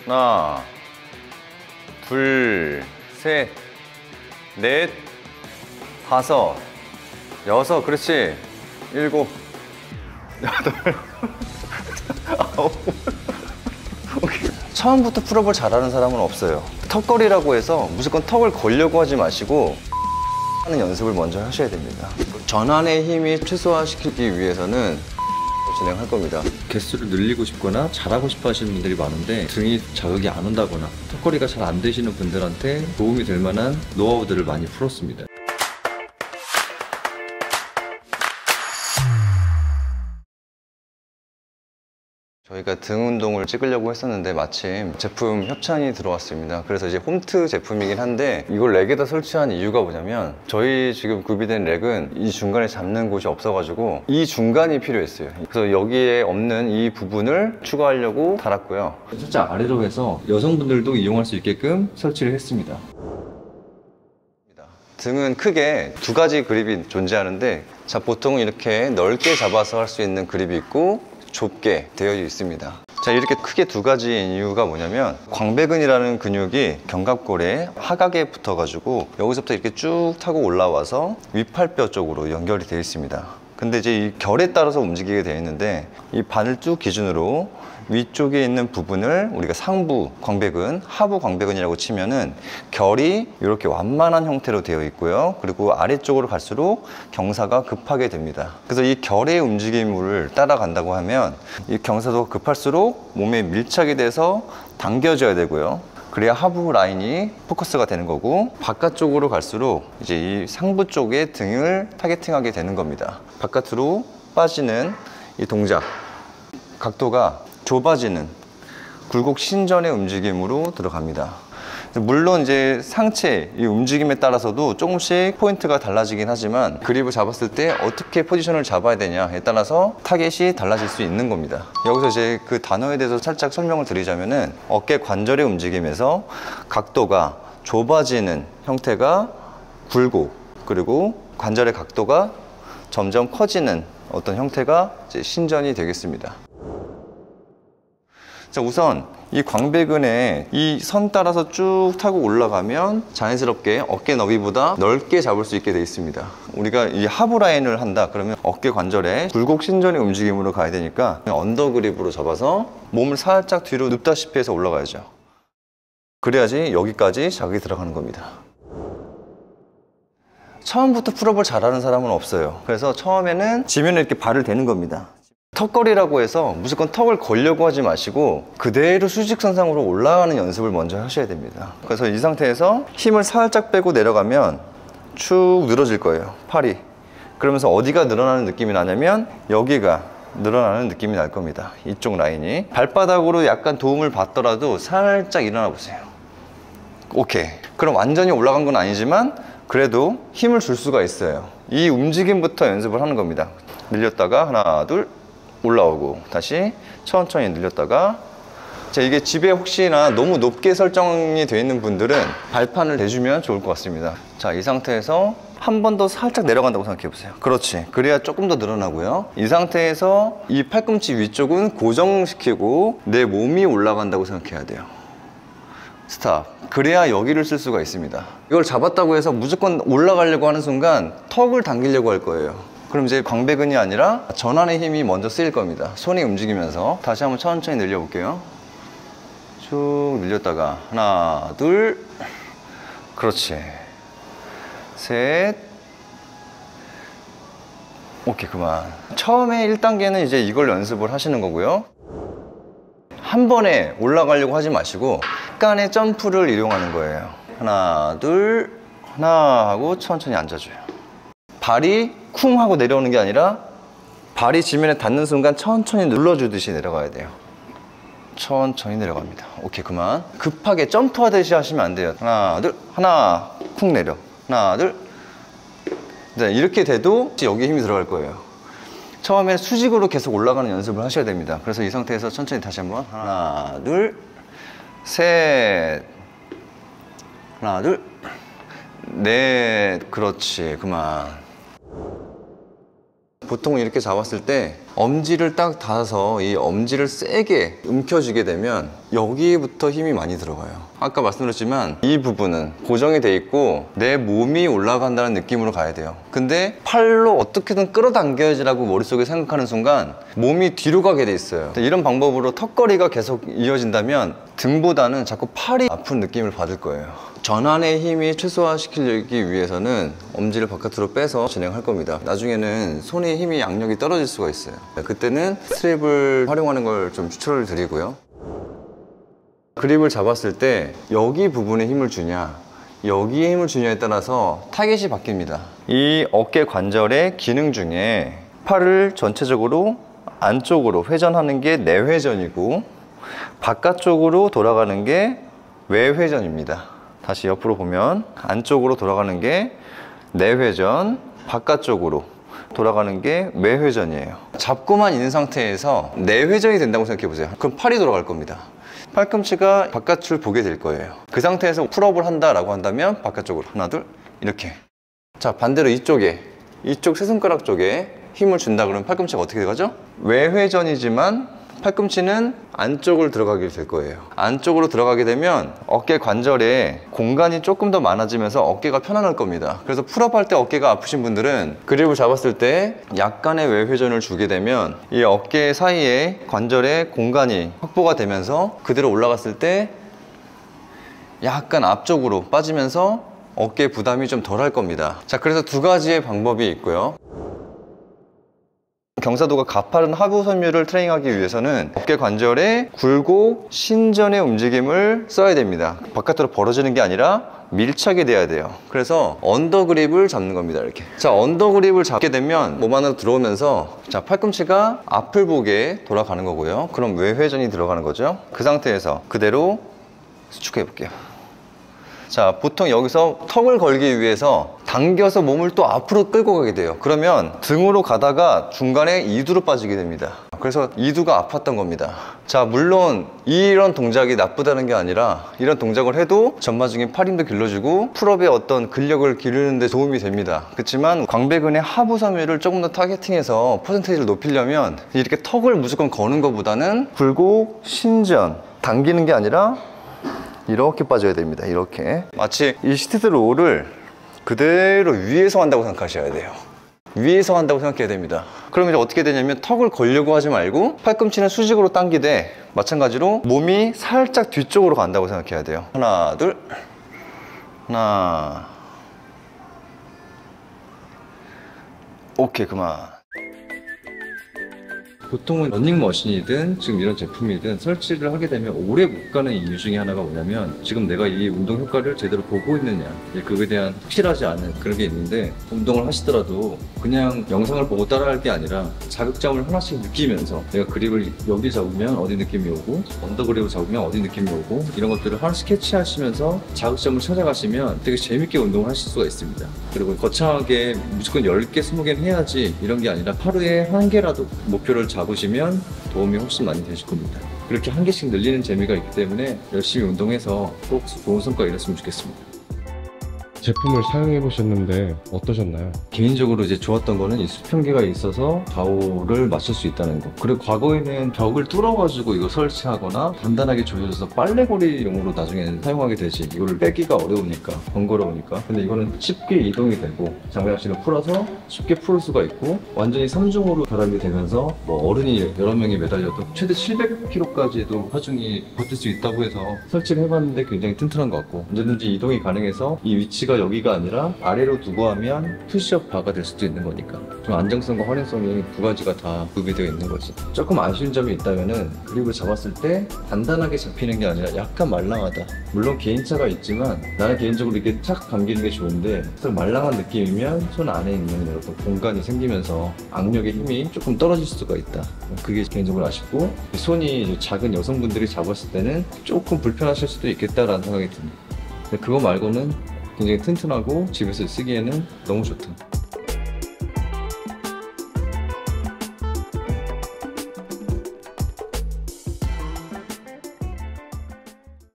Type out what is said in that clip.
하나, 둘, 셋, 넷, 다섯, 여섯, 그렇지. 일곱, 여덟, 아홉. 오케이. 처음부터 풀업을 잘하는 사람은 없어요. 턱걸이라고 해서 무조건 턱을 걸려고 하지 마시고 하는 연습을 먼저 하셔야 됩니다. 전환의 힘이 최소화시키기 위해서는 진행할 겁니다. 개수를 늘리고 싶거나 잘하고 싶어 하시는 분들이 많은데 등이 자극이 안 온다거나 턱걸이가 잘 안 되시는 분들한테 도움이 될 만한 노하우들을 많이 풀었습니다. 저희가 등 운동을 찍으려고 했었는데 마침 제품 협찬이 들어왔습니다. 그래서 이제 홈트 제품이긴 한데 이걸 렉에다 설치한 이유가 뭐냐면 저희 지금 구비된 렉은 이 중간에 잡는 곳이 없어가지고 이 중간이 필요했어요. 그래서 여기에 없는 이 부분을 추가하려고 달았고요. 살짝 아래로 해서 여성분들도 이용할 수 있게끔 설치를 했습니다. 등은 크게 두 가지 그립이 존재하는데 자, 보통은 이렇게 넓게 잡아서 할 수 있는 그립이 있고 좁게 되어 있습니다. 자, 이렇게 크게 두 가지인 이유가 뭐냐면 광배근이라는 근육이 견갑골에 하각에 붙어 가지고 여기서부터 이렇게 쭉 타고 올라와서 위팔뼈 쪽으로 연결이 되어 있습니다. 근데 이제 이 결에 따라서 움직이게 되어 있는데 이 바늘 쭉 기준으로 위쪽에 있는 부분을 우리가 상부 광배근, 하부 광배근이라고 치면은 결이 이렇게 완만한 형태로 되어 있고요. 그리고 아래쪽으로 갈수록 경사가 급하게 됩니다. 그래서 이 결의 움직임을 따라간다고 하면 이 경사도 급할수록 몸에 밀착이 돼서 당겨져야 되고요. 그래야 하부 라인이 포커스가 되는 거고 바깥쪽으로 갈수록 이제 이 상부 쪽에 등을 타겟팅하게 되는 겁니다. 바깥으로 빠지는 이 동작, 각도가 좁아지는 굴곡 신전의 움직임으로 들어갑니다. 물론 이제 상체 이 움직임에 따라서도 조금씩 포인트가 달라지긴 하지만 그립을 잡았을 때 어떻게 포지션을 잡아야 되냐에 따라서 타겟이 달라질 수 있는 겁니다. 여기서 이제 그 단어에 대해서 살짝 설명을 드리자면은 어깨 관절의 움직임에서 각도가 좁아지는 형태가 굴곡, 그리고 관절의 각도가 점점 커지는 어떤 형태가 이제 신전이 되겠습니다. 자, 우선 이 광배근에 이 선 따라서 쭉 타고 올라가면 자연스럽게 어깨 너비보다 넓게 잡을 수 있게 되어 있습니다. 우리가 이 하부 라인을 한다 그러면 어깨 관절에 굴곡 신전의 움직임으로 가야 되니까 언더 그립으로 잡아서 몸을 살짝 뒤로 눕다시피 해서 올라가야죠. 그래야지 여기까지 자극이 들어가는 겁니다. 처음부터 풀업을 잘하는 사람은 없어요. 그래서 처음에는 지면에 이렇게 발을 대는 겁니다. 턱걸이라고 해서 무조건 턱을 걸려고 하지 마시고 그대로 수직선상으로 올라가는 연습을 먼저 하셔야 됩니다. 그래서 이 상태에서 힘을 살짝 빼고 내려가면 축 늘어질 거예요, 팔이. 그러면서 어디가 늘어나는 느낌이 나냐면 여기가 늘어나는 느낌이 날 겁니다. 이쪽 라인이. 발바닥으로 약간 도움을 받더라도 살짝 일어나 보세요. 오케이. 그럼 완전히 올라간 건 아니지만 그래도 힘을 줄 수가 있어요. 이 움직임부터 연습을 하는 겁니다. 늘렸다가 하나, 둘, 올라오고 다시 천천히 늘렸다가. 자, 이게 집에 혹시나 너무 높게 설정이 되어 있는 분들은 발판을 대주면 좋을 것 같습니다. 자, 이 상태에서 한 번 더 살짝 내려간다고 생각해 보세요. 그렇지. 그래야 조금 더 늘어나고요. 이 상태에서 이 팔꿈치 위쪽은 고정시키고 내 몸이 올라간다고 생각해야 돼요. 스탑. 그래야 여기를 쓸 수가 있습니다. 이걸 잡았다고 해서 무조건 올라가려고 하는 순간 턱을 당기려고 할 거예요. 그럼 이제 광배근이 아니라 전환의 힘이 먼저 쓰일 겁니다. 손이 움직이면서. 다시 한번 천천히 늘려볼게요. 쭉 늘렸다가 하나, 둘, 그렇지, 셋, 오케이, 그만. 처음에 1단계는 이제 이걸 연습을 하시는 거고요. 한 번에 올라가려고 하지 마시고 약간의 점프를 이용하는 거예요. 하나, 둘, 하나 하고 천천히 앉아줘요. 발이 쿵 하고 내려오는 게 아니라 발이 지면에 닿는 순간 천천히 눌러주듯이 내려가야 돼요. 천천히 내려갑니다. 오케이, 그만. 급하게 점프하듯이 하시면 안 돼요. 하나, 둘, 하나, 쿵 내려. 하나, 둘. 네, 이렇게 돼도 여기 힘이 들어갈 거예요. 처음에 수직으로 계속 올라가는 연습을 하셔야 됩니다. 그래서 이 상태에서 천천히 다시 한번 하나, 둘, 셋, 하나, 둘, 넷, 그렇지, 그만. 보통 이렇게 잡았을 때 엄지를 딱 닿아서 이 엄지를 세게 움켜쥐게 되면 여기부터 힘이 많이 들어가요. 아까 말씀드렸지만 이 부분은 고정이 돼 있고 내 몸이 올라간다는 느낌으로 가야 돼요. 근데 팔로 어떻게든 끌어당겨야지라고 머릿속에 생각하는 순간 몸이 뒤로 가게 돼 있어요. 이런 방법으로 턱걸이가 계속 이어진다면 등보다는 자꾸 팔이 아픈 느낌을 받을 거예요. 전환의 힘이 최소화시키기 위해서는 엄지를 바깥으로 빼서 진행할 겁니다. 나중에는 손의 힘이 양력이 떨어질 수가 있어요. 그때는 스트랩을 활용하는 걸 좀 추천을 드리고요. 그립을 잡았을 때 여기 부분에 힘을 주냐 여기에 힘을 주냐에 따라서 타겟이 바뀝니다. 이 어깨 관절의 기능 중에 팔을 전체적으로 안쪽으로 회전하는 게 내회전이고 바깥쪽으로 돌아가는 게 외회전입니다. 다시 옆으로 보면 안쪽으로 돌아가는 게 내회전, 바깥쪽으로 돌아가는 게 외회전이에요. 잡고만 있는 상태에서 내회전이 된다고 생각해 보세요. 그럼 팔이 돌아갈 겁니다. 팔꿈치가 바깥을 보게 될 거예요. 그 상태에서 풀업을 한다라고 한다면 바깥쪽으로 하나 둘 이렇게. 자, 반대로 이쪽에 이쪽 세 손가락 쪽에 힘을 준다 그러면 팔꿈치가 어떻게 되죠? 외회전이지만 팔꿈치는 안쪽으로 들어가게 될 거예요. 안쪽으로 들어가게 되면 어깨 관절에 공간이 조금 더 많아지면서 어깨가 편안할 겁니다. 그래서 풀업할 때 어깨가 아프신 분들은 그립을 잡았을 때 약간의 외회전을 주게 되면 이 어깨 사이에 관절에 공간이 확보가 되면서 그대로 올라갔을 때 약간 앞쪽으로 빠지면서 어깨 부담이 좀 덜할 겁니다. 자, 그래서 두 가지의 방법이 있고요. 경사도가 가파른 하부 섬유를 트레이닝하기 위해서는 어깨 관절의 굴곡, 신전의 움직임을 써야 됩니다. 바깥으로 벌어지는 게 아니라 밀착이 돼야 돼요. 그래서 언더그립을 잡는 겁니다. 이렇게. 자, 언더그립을 잡게 되면 몸 안으로 들어오면서 자, 팔꿈치가 앞을 보게 돌아가는 거고요. 그럼 외회전이 들어가는 거죠. 그 상태에서 그대로 수축해 볼게요. 자, 보통 여기서 턱을 걸기 위해서 당겨서 몸을 또 앞으로 끌고 가게 돼요. 그러면 등으로 가다가 중간에 이두로 빠지게 됩니다. 그래서 이두가 아팠던 겁니다. 자, 물론 이런 동작이 나쁘다는 게 아니라 이런 동작을 해도 전반적인 팔 힘도 길러주고 풀업의 어떤 근력을 기르는 데 도움이 됩니다. 그렇지만 광배근의 하부 섬유를 조금 더 타겟팅해서 퍼센테이지를 높이려면 이렇게 턱을 무조건 거는 것보다는 굴곡, 신전 당기는 게 아니라 이렇게 빠져야 됩니다. 이렇게 마치 이 시티드 롤을 그대로 위에서 한다고 생각하셔야 돼요. 위에서 한다고 생각해야 됩니다. 그럼 이제 어떻게 되냐면 턱을 걸려고 하지 말고 팔꿈치는 수직으로 당기되 마찬가지로 몸이 살짝 뒤쪽으로 간다고 생각해야 돼요. 하나 둘 하나 오케이 그만. 보통은 러닝머신이든 지금 이런 제품이든 설치를 하게 되면 오래 못 가는 이유 중에 하나가 뭐냐면 지금 내가 이 운동 효과를 제대로 보고 있느냐 그거에 대한 확실하지 않은 그런 게 있는데 운동을 하시더라도 그냥 영상을 보고 따라할 게 아니라 자극점을 하나씩 느끼면서 내가 그립을 여기 잡으면 어디 느낌이 오고 언더그립을 잡으면 어디 느낌이 오고 이런 것들을 하나씩 캐치하시면서 자극점을 찾아가시면 되게 재밌게 운동을 하실 수가 있습니다. 그리고 거창하게 무조건 10개, 20개는 해야지 이런 게 아니라 하루에 1개라도 목표를 잡으시면 도움이 훨씬 많이 되실 겁니다. 그렇게 1개씩 늘리는 재미가 있기 때문에 열심히 운동해서 꼭 좋은 성과 이뤘으면 좋겠습니다. 제품을 사용해 보셨는데 어떠셨나요? 개인적으로 이제 좋았던 거는 이 수평기가 있어서 좌우를 맞출 수 있다는 거. 그리고 과거에는 벽을 뚫어가지고 이거 설치하거나 단단하게 조여져서 빨래고리용으로 나중에는 사용하게 되지. 이거를 빼기가 어려우니까, 번거로우니까. 근데 이거는 쉽게 이동이 되고 장착실을 풀어서 쉽게 풀 수가 있고 완전히 3중으로 결합이 되면서 뭐 어른이 여러 명이 매달려도 최대 700kg까지도 하중이 버틸 수 있다고 해서 설치를 해봤는데 굉장히 튼튼한 것 같고 언제든지 이동이 가능해서 이 위치가 여기가 아니라 아래로 두고 하면 푸시업 바가 될 수도 있는 거니까 좀 안정성과 활용성이 두 가지가 다 구비되어 있는 거지. 조금 아쉬운 점이 있다면은 그립을 잡았을 때 단단하게 잡히는 게 아니라 약간 말랑하다. 물론 개인차가 있지만 나는 개인적으로 이렇게 착 감기는 게 좋은데 좀 말랑한 느낌이면 손 안에 있는 어떤 공간이 생기면서 악력의 힘이 조금 떨어질 수가 있다. 그게 개인적으로 아쉽고 손이 작은 여성분들이 잡았을 때는 조금 불편하실 수도 있겠다라는 생각이 듭니다. 근데 그거 말고는 굉장히 튼튼하고 집에서 쓰기에는 너무 좋다.